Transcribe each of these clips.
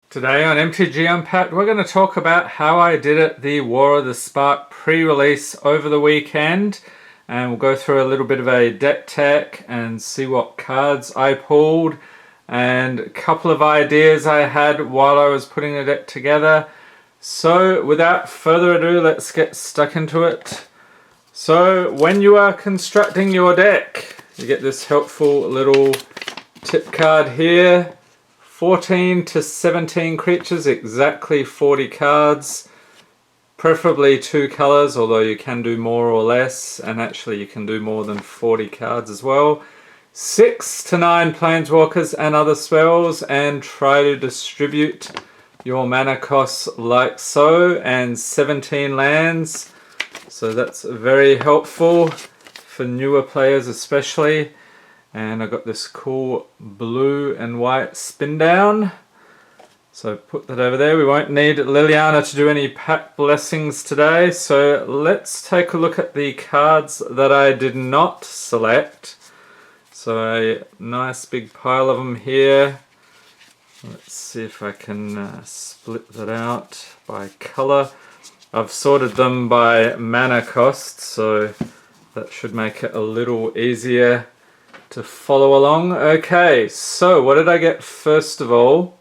Today on MTG Unpacked, we're going to talk about how I did it the War of the Spark pre-release over the weekend, and we'll go through a little bit of a deck tech and see what cards I pulled and a couple of ideas I had while I was putting the deck together. So without further ado, let's get stuck into it. So when you are constructing your deck, you get this helpful little tip card here. 14 to 17 creatures, exactly 40 cards, preferably 2 colors, although you can do more or less, and actually you can do more than 40 cards as well. 6 to 9 planeswalkers and other spells, and try to distribute your mana costs like so, and 17 lands, so that's very helpful for newer players especially. And I got this cool blue and white spin down, so put that over there. We won't need Liliana to do any pack blessings today, so let's take a look at the cards that I did not select. So a nice big pile of them here. Let's see if I can split that out by color. I've sorted them by mana cost, so that should make it a little easier to follow along. Okay, so what did I get first of all?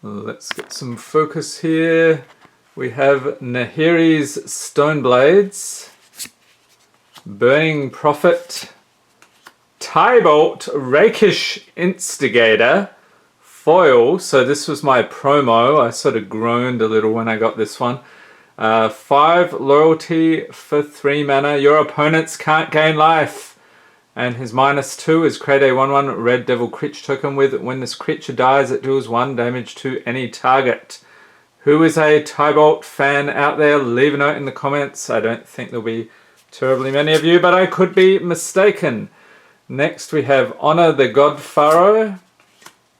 Let's get some focus here. We have Nahiri's Stoneblades, Burning Prophet, Tybalt Rakish Instigator, foil. So this was my promo. I sort of groaned a little when I got this one. 5 loyalty for 3 mana. Your opponents can't gain life. And his -2 is create a 1/1 red devil creature token with, when this creature dies it deals 1 damage to any target. Who is a Tybalt fan out there? Leave a note in the comments. I don't think there'll be terribly many of you, but I could be mistaken. Next we have Honor the God Pharaoh,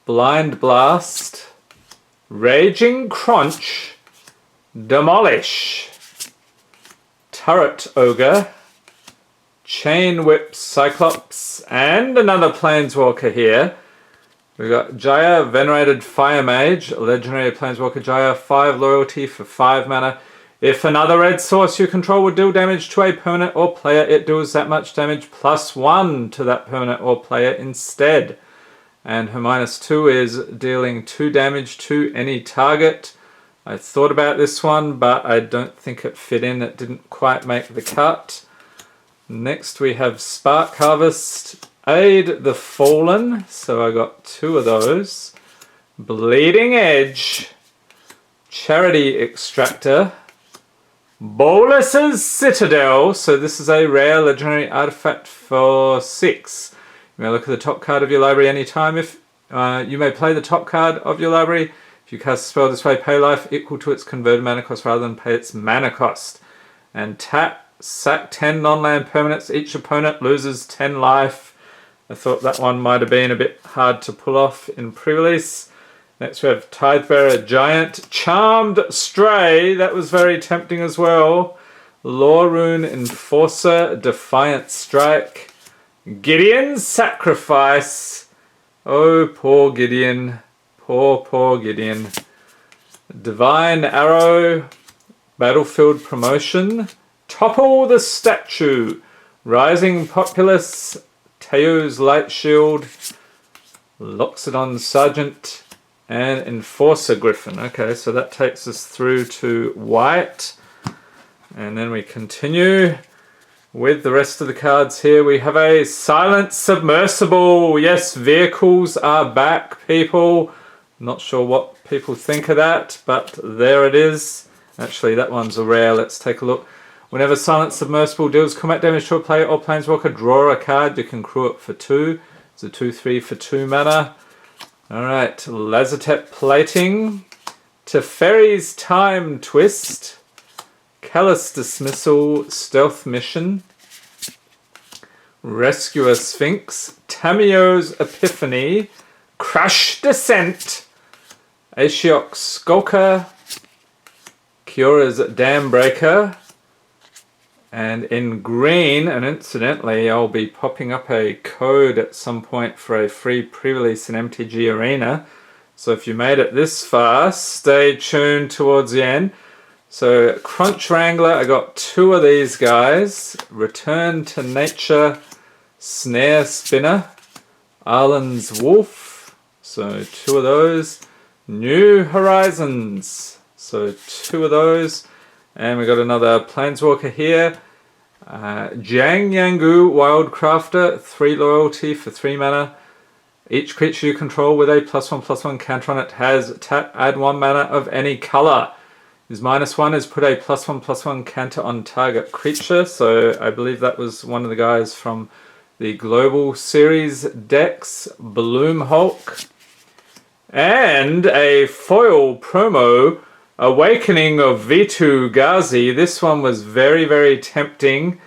Blind Blast, Raging Crunch, Demolish, Turret Ogre, Chain Whip Cyclops, and another Planeswalker here. We've got Jaya, Venerated Fire Mage, Legendary Planeswalker Jaya, 5 loyalty for 5 mana. If another red source you control would deal damage to a permanent or player, it deals that much damage +1 to that permanent or player instead. And her -2 is dealing 2 damage to any target. I thought about this one, but I don't think it fit in. It didn't quite make the cut. Next we have Spark Harvest, Aid the Fallen, so I got 2 of those. Bleeding Edge, Charity Extractor, Bolus's Citadel, so this is a rare legendary artifact for 6. You may look at the top card of your library anytime. If you may play the top card of your library. If you cast a spell this way, pay life equal to its converted mana cost rather than pay its mana cost. And tap, sack 10 non-land permanents. Each opponent loses 10 life. I thought that one might have been a bit hard to pull off in pre-release. Next we have Tidebearer Giant, Charmed Stray. That was very tempting as well. Lorune Enforcer, Defiant Strike, Gideon's Sacrifice. Oh, poor Gideon. Poor Gideon. Divine Arrow, Battlefield Promotion, Topple the Statue, Rising Populace, Teo's Light Shield, Loxodon Sergeant, and Enforcer Griffin. Okay, so that takes us through to white. And then we continue with the rest of the cards here. We have a Silent Submersible. Yes, vehicles are back, people. Not sure what people think of that, but there it is. Actually, that one's a rare. Let's take a look. Whenever Silent Submersible deals combat damage to a player or planeswalker, draw a card. You can crew it for 2. It's a 2/3 for 2 mana. Alright, Lazotep Plating, Teferi's Time Twist, Callous Dismissal, Stealth Mission, Rescuer Sphinx, Tamio's Epiphany, Crush Descent, Ashiok Skulker, Kyora's Dam Breaker, And in green, and incidentally, I'll be popping up a code at some point for a free pre-release in MTG Arena. So if you made it this far, stay tuned towards the end. So Crunch Wrangler, I got 2 of these guys. Return to Nature, Snare Spinner, Arlen's Wolf, so 2 of those. New Horizons, so 2 of those. And we got another Planeswalker here. Jiang Yangu Wildcrafter, 3 loyalty for 3 mana. Each creature you control with a +1/+1 counter on it has tap, add 1 mana of any color. His -1 is put a +1/+1 counter on target creature. So I believe that was one of the guys from the Global Series decks. Bloom Hulk. And a foil promo, Awakening of Vitu Ghazi. This one was very, very tempting,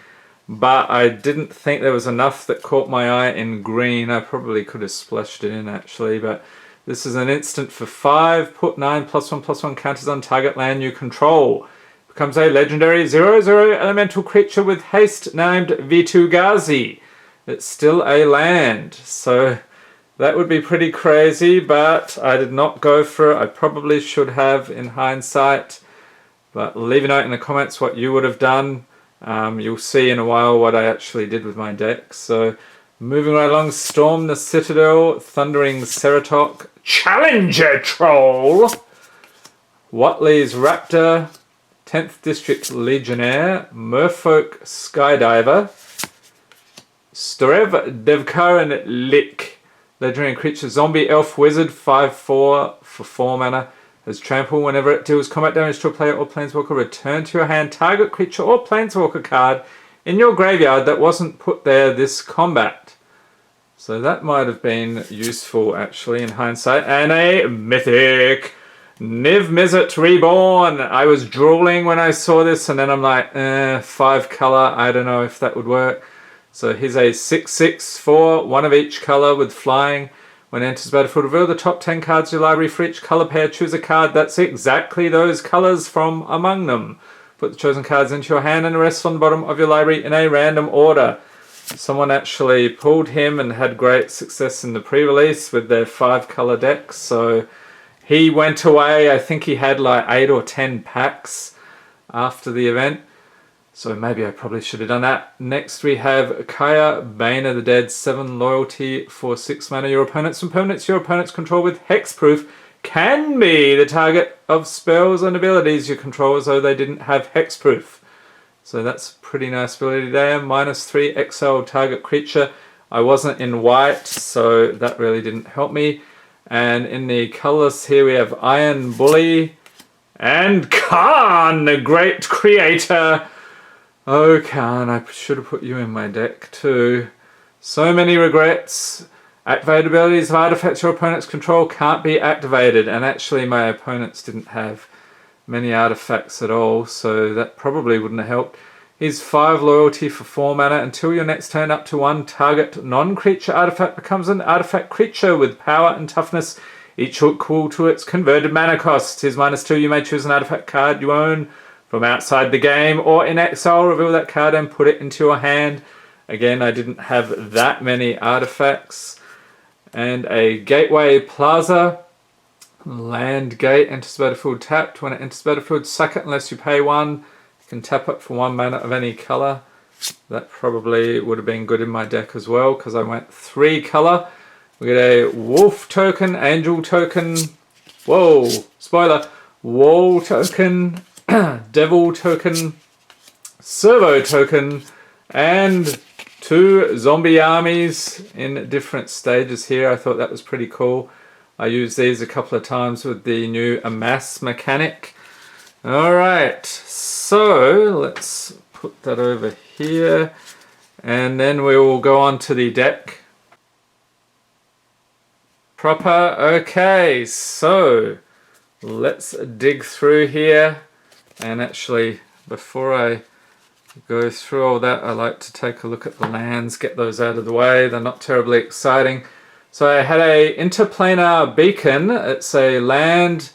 but I didn't think there was enough that caught my eye in green. I probably could have splashed it in actually, but this is an instant for 5. Put 9 +1/+1 counters on target land you control. Becomes a legendary 0/0 elemental creature with haste named Vitu Ghazi. It's still a land, so that would be pretty crazy, but I did not go for it. I probably should have in hindsight, but leave a note in the comments what you would have done. You'll see in a while what I actually did with my deck. So moving right along, Storm the Citadel, Thundering Ceratok, Challenger Troll, Watley's Raptor, 10th District Legionnaire, Merfolk Skydiver, Storev Devkaran Lick, legendary creature, Zombie Elf Wizard, 5/4 for 4 mana. Has trample. Whenever it deals combat damage to a player or planeswalker, return to your hand target creature or planeswalker card in your graveyard that wasn't put there this combat. So that might have been useful actually in hindsight. And a mythic Niv Mizzet Reborn. I was drooling when I saw this, and then I'm like, 5 color, I don't know if that would work. So here's a 6/6 for 1 of each color with flying. When it enters battlefield, reveal the top 10 cards of your library. For each color pair, choose a card that's exactly those colors from among them. Put the chosen cards into your hand and the rest on the bottom of your library in a random order. Someone actually pulled him and had great success in the pre-release with their 5 color decks. So he went away. I think he had like 8 or 10 packs after the event. So maybe I probably should have done that. Next we have Kaya, Bane of the Dead, 7 loyalty for 6 mana. Your opponents and permanents your opponents control with hexproof can be the target of spells and abilities you control as though they didn't have hexproof. So that's a pretty nice ability there. -3 exile target creature. I wasn't in white, so that really didn't help me. And in the colors here we have Iron Bully and Khan, the great creator. Oh, Khan, I should have put you in my deck too. So many regrets. Activated abilities of artifacts your opponents control can't be activated. And actually my opponents didn't have many artifacts at all, so that probably wouldn't have helped. He's 5 loyalty for 4 mana. Until your next turn, up to 1 target non-creature artifact becomes an artifact creature with power and toughness, each equal to its converted mana cost. He's -2. You may choose an artifact card you own from outside the game or in exile. Reveal that card and put it into your hand. Again, I didn't have that many artifacts. And a Gateway Plaza. Land Gate, enters battlefield tapped. When it enters battlefield, sack it unless you pay 1. You can tap it for 1 mana of any color. That probably would have been good in my deck as well because I went 3 color. We get a Wolf token, Angel token. Whoa, spoiler. Wall token. Devil token, Servo token, and 2 zombie armies in different stages here. I thought that was pretty cool. I used these a couple of times with the new amass mechanic. Alright, so let's put that over here, and then we will go on to the deck proper. Okay, so let's dig through here. And actually, before I go through all that, I like to take a look at the lands, get those out of the way. They're not terribly exciting. So I had a Interplanar Beacon. It's a land.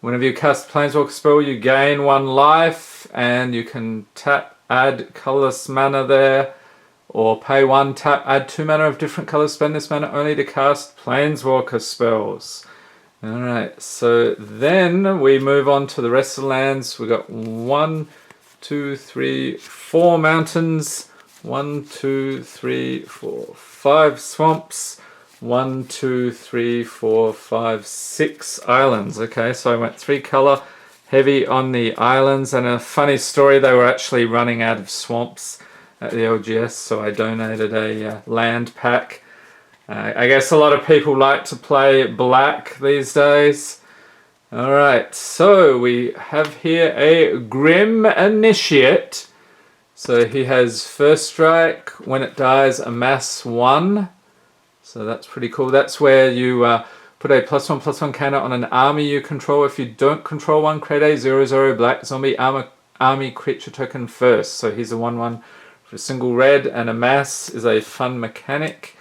Whenever you cast a Planeswalker spell, you gain 1 life, and you can tap, add colorless mana there, or pay 1, tap, add 2 mana of different colors. Spend this mana only to cast Planeswalker spells. Alright, so then we move on to the rest of the lands. We got 1, 2, 3, 4 mountains, 1, 2, 3, 4, 5 swamps, 1, 2, 3, 4, 5, 6 islands. Okay, so I went 3 color heavy on the islands, and a funny story, they were actually running out of swamps at the LGS, so I donated a land pack. I guess a lot of people like to play black these days. Alright, so we have here a Grim Initiate. So he has first strike. When it dies, amass 1. So that's pretty cool. That's where you put a +1/+1 counter on an army you control. If you don't control one, create a 0/0 black zombie army creature token first. So he's a 1/1 for a single red, and amass is a fun mechanic.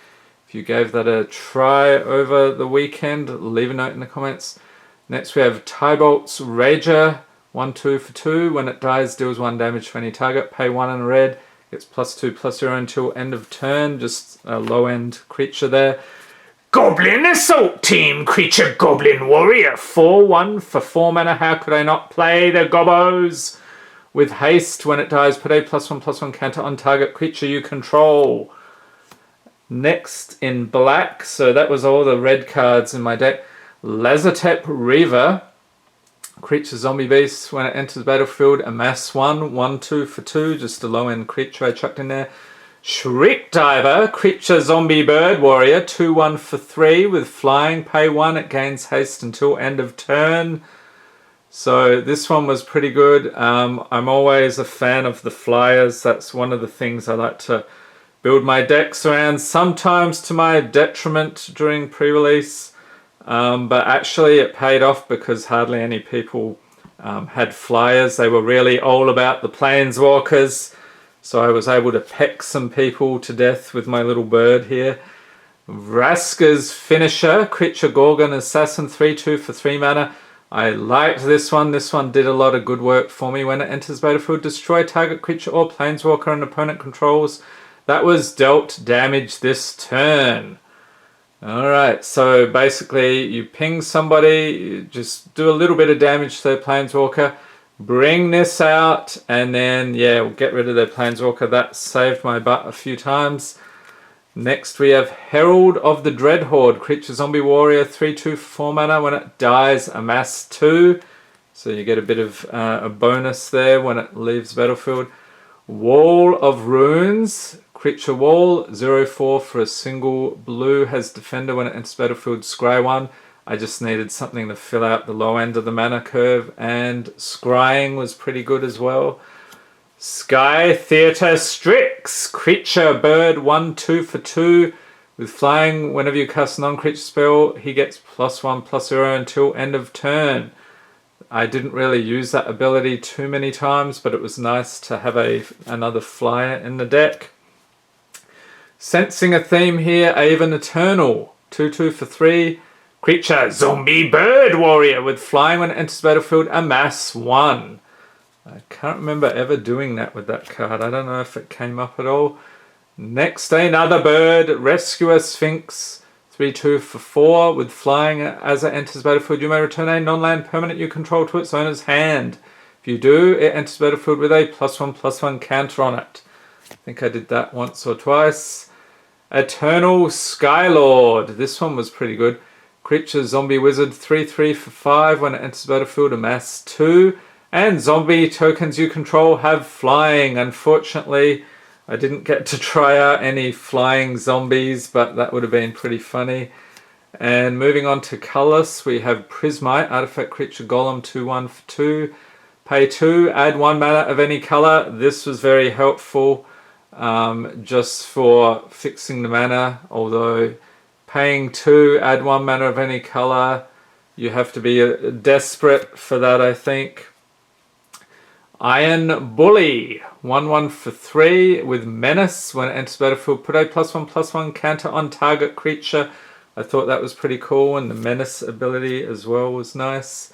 If you gave that a try over the weekend, leave a note in the comments. Next we have Tybolt's Rager, 1/2 for 2. When it dies, deals 1 damage to any target. Pay 1 and a red. Gets +2/+0 until end of turn. Just a low end creature there. Goblin Assault Team Creature Goblin Warrior, 4/1 for 4 mana. How could I not play the Gobos? With haste, when it dies, put a +1/+1 counter on target creature you control. Next in black, so that was all the red cards in my deck. Lazotep Reaver, creature zombie beast. When it enters the battlefield, amass 1, 1/2 for 2, just a low end creature I chucked in there. Shriek Diver, creature zombie bird warrior, 2/1 for 3 with flying. Pay 1, it gains haste until end of turn. So this one was pretty good. I'm always a fan of the flyers. That's one of the things I like to build my decks around, sometimes to my detriment during pre-release, but actually it paid off because hardly any people had flyers. They were really all about the planeswalkers, so I was able to peck some people to death with my little bird here. Vraska's Finisher, creature Gorgon Assassin, 3/2 for 3 mana. I liked this one. This one did a lot of good work for me. When it enters battlefield, destroy target creature or planeswalker an opponent controls that was dealt damage this turn. Alright, so basically you ping somebody, you just do a little bit of damage to their planeswalker, bring this out, and then yeah, we'll get rid of their planeswalker. That saved my butt a few times. Next we have Herald of the Dreadhorde, creature zombie warrior, 3/2 for 4 mana. When it dies, amass 2. So you get a bit of a bonus there when it leaves battlefield. Wall of Runes, creature wall, 0/4 for a single blue, has defender. When it enters battlefield, scry 1. I just needed something to fill out the low end of the mana curve, and scrying was pretty good as well. Sky Theatre Strix, creature bird, 1/2 for 2 with flying. Whenever you cast a non-creature spell, he gets +1/+0 until end of turn. I didn't really use that ability too many times, but it was nice to have another flyer in the deck. Sensing a theme here, Aven Eternal, 2/2 for 3. Creature zombie bird warrior with flying. When it enters battlefield, amass 1. I can't remember ever doing that with that card. I don't know if it came up at all. Next, another bird, Rescuer Sphinx, 3/2 for 4 with flying. As it enters battlefield, you may return a non-land permanent you control to its owner's hand. If you do, it enters battlefield with a +1/+1 counter on it. I think I did that once or twice. Eternal Skylord. This one was pretty good. Creature zombie wizard, 3/3 for 5. When it enters battlefield, amass 2. And zombie tokens you control have flying. Unfortunately, I didn't get to try out any flying zombies, but that would have been pretty funny. And moving on to colorless, we have Prismite, artifact creature golem, 2/1 for 2. Pay 2, add 1 mana of any color. This was very helpful just for fixing the mana, although paying 2, add 1 mana of any color, you have to be desperate for that, I think. Iron Bully, 1/1 for 3 with Menace. When it enters battlefield, put a +1/+1 counter on target creature. I thought that was pretty cool, and the Menace ability as well was nice.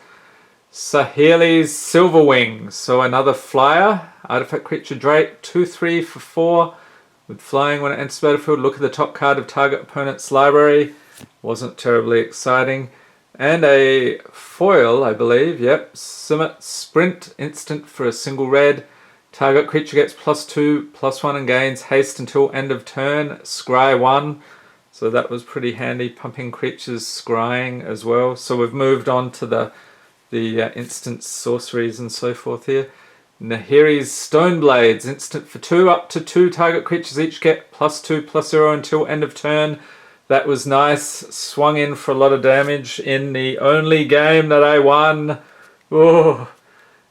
Saheli's Silverwing, so another flyer. Artifact creature Drake, 2/3 for 4 with flying. When it enters battlefield, look at the top card of target opponent's library. Wasn't terribly exciting. And a foil, I believe. Yep. Summit Sprint instant for a single red. Target creature gets +2/+1 and gains haste until end of turn. Scry 1. So that was pretty handy, pumping creatures scrying as well. So we've moved on to the instant sorceries and so forth here. Nahiri's Stoneblades, instant for 2, up to 2 target creatures each get +2/+0 until end of turn. That was nice. Swung in for a lot of damage in the only game that I won. Oh,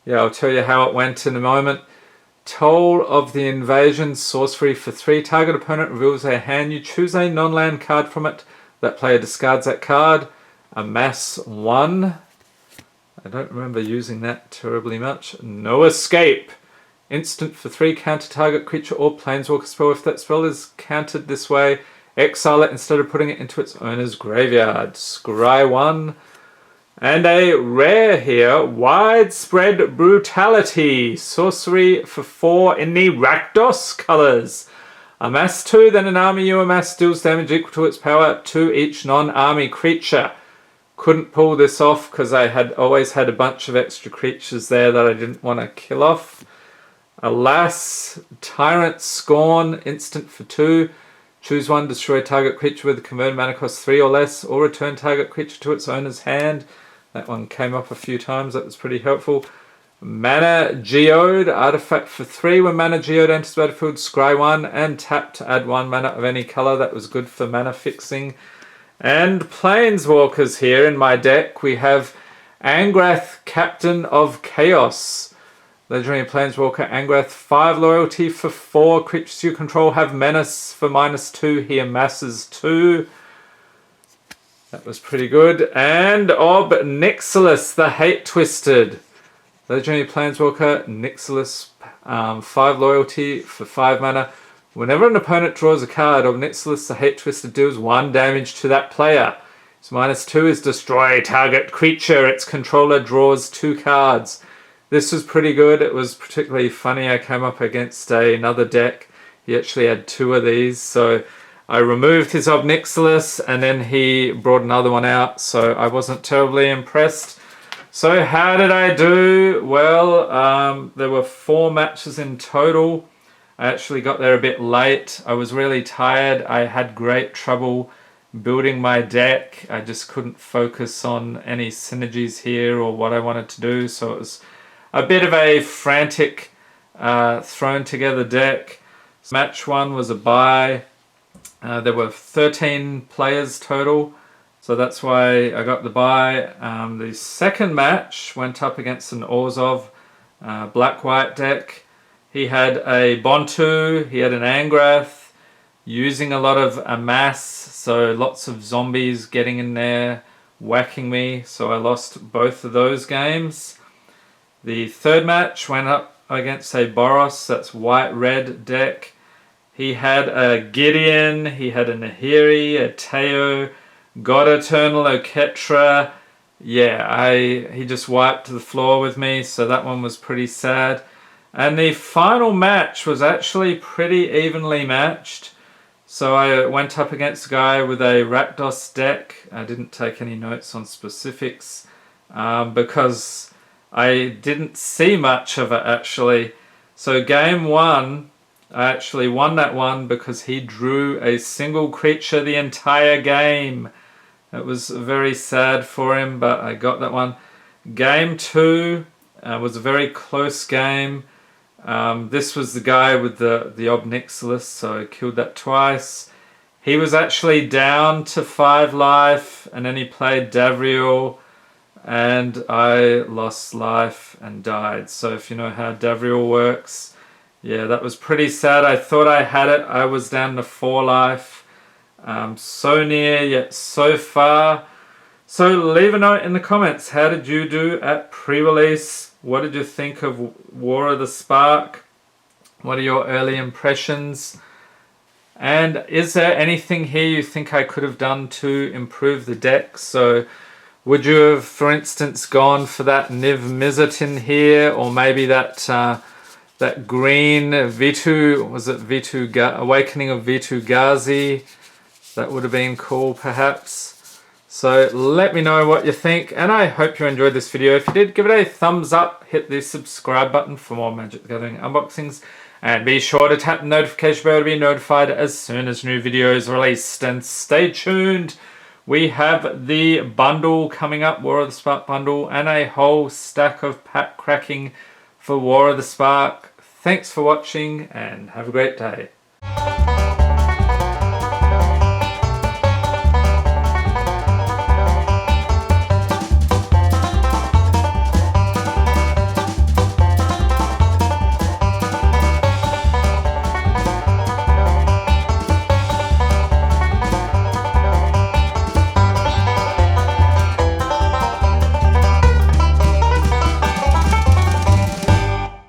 yeah, I'll tell you how it went in a moment. Toll of the Invasion, sorcery for 3. Target opponent reveals their hand. You choose a non-land card from it. That player discards that card. Amass 1. I don't remember using that terribly much. No Escape. Instant for 3. Counter target creature or planeswalker spell. If that spell is countered this way, exile it instead of putting it into its owner's graveyard. Scry 1. And a rare here, Widespread Brutality, sorcery for 4 in the Rakdos colours. Amass 2, then an army you amass deals damage equal to its power to each non-army creature. Couldn't pull this off because I had always had a bunch of extra creatures there that I didn't want to kill off. Alas, Tyrant Scorn, instant for 2. Choose 1, destroy target creature with a converted mana cost 3 or less, or return target creature to its owner's hand. That one came up a few times, that was pretty helpful. Mana Geode, artifact for 3. When Mana Geode enters the battlefield, scry 1 and tap to add 1 mana of any colour. That was good for mana fixing. And Planeswalkers here in my deck. We have Angrath, Captain of Chaos. Legendary Planeswalker Angrath, 5 loyalty for 4. Creatures you control have menace for -2. He amasses 2. That was pretty good. And Ob Nixilis, the Hate Twisted. Legendary Planeswalker Nixilis, 5 loyalty for 5 mana. Whenever an opponent draws a card, Ob Nixilis, the Hate Twisted, deals 1 damage to that player. Its -2 is destroy target creature. Its controller draws 2 cards. This was pretty good. It was particularly funny. I came up against another deck. He actually had 2 of these, so I removed his Ob Nixilis and then he brought another one out, so I wasn't terribly impressed. So how did I do? Well, there were 4 matches in total. I actually got there a bit late. I was really tired. I had great trouble building my deck. I just couldn't focus on any synergies here or what I wanted to do, so it was a bit of a frantic thrown together deck. Match 1 was a bye. There were 13 players total, so that's why I got the bye. The second match went up against an Orzhov black-white deck. He had a Bontu, he had an Angrath, using a lot of Amass, so lots of zombies getting in there, whacking me, so I lost both of those games. The third match went up against a Boros, that's white-red deck. He had a Gideon, he had a Nahiri, a Teo, God Eternal, Oketra. Yeah, he just wiped the floor with me, so that one was pretty sad. And the final match was actually pretty evenly matched. So I went up against a guy with a Rakdos deck. I didn't take any notes on specifics because I didn't see much of it actually. So game 1, I actually won that one because he drew a single creature the entire game. It was very sad for him, but I got that one. Game 2 was a very close game. This was the guy with the Ob Nixilis, so I killed that twice. He was actually down to 5 life, and then he played Davriel, and I lost life and died. So if you know how Davriel works, yeah, that was pretty sad. I thought I had it. I was down to 4 life. So near, yet so far. So leave a note in the comments. How did you do at pre-release? What did you think of War of the Spark? What are your early impressions? And is there anything here you think I could have done to improve the deck? So would you have, for instance, gone for that Niv Mizzet here, or maybe that that green V2, was it V2 Awakening of V2 Ghazi? That would have been cool, perhaps. So let me know what you think, and I hope you enjoyed this video. If you did, give it a thumbs up, hit the subscribe button for more Magic the Gathering unboxings, and be sure to tap the notification bell to be notified as soon as new videos are released. And stay tuned, we have the bundle coming up, War of the Spark bundle, and a whole stack of pack cracking for War of the Spark. Thanks for watching, and have a great day.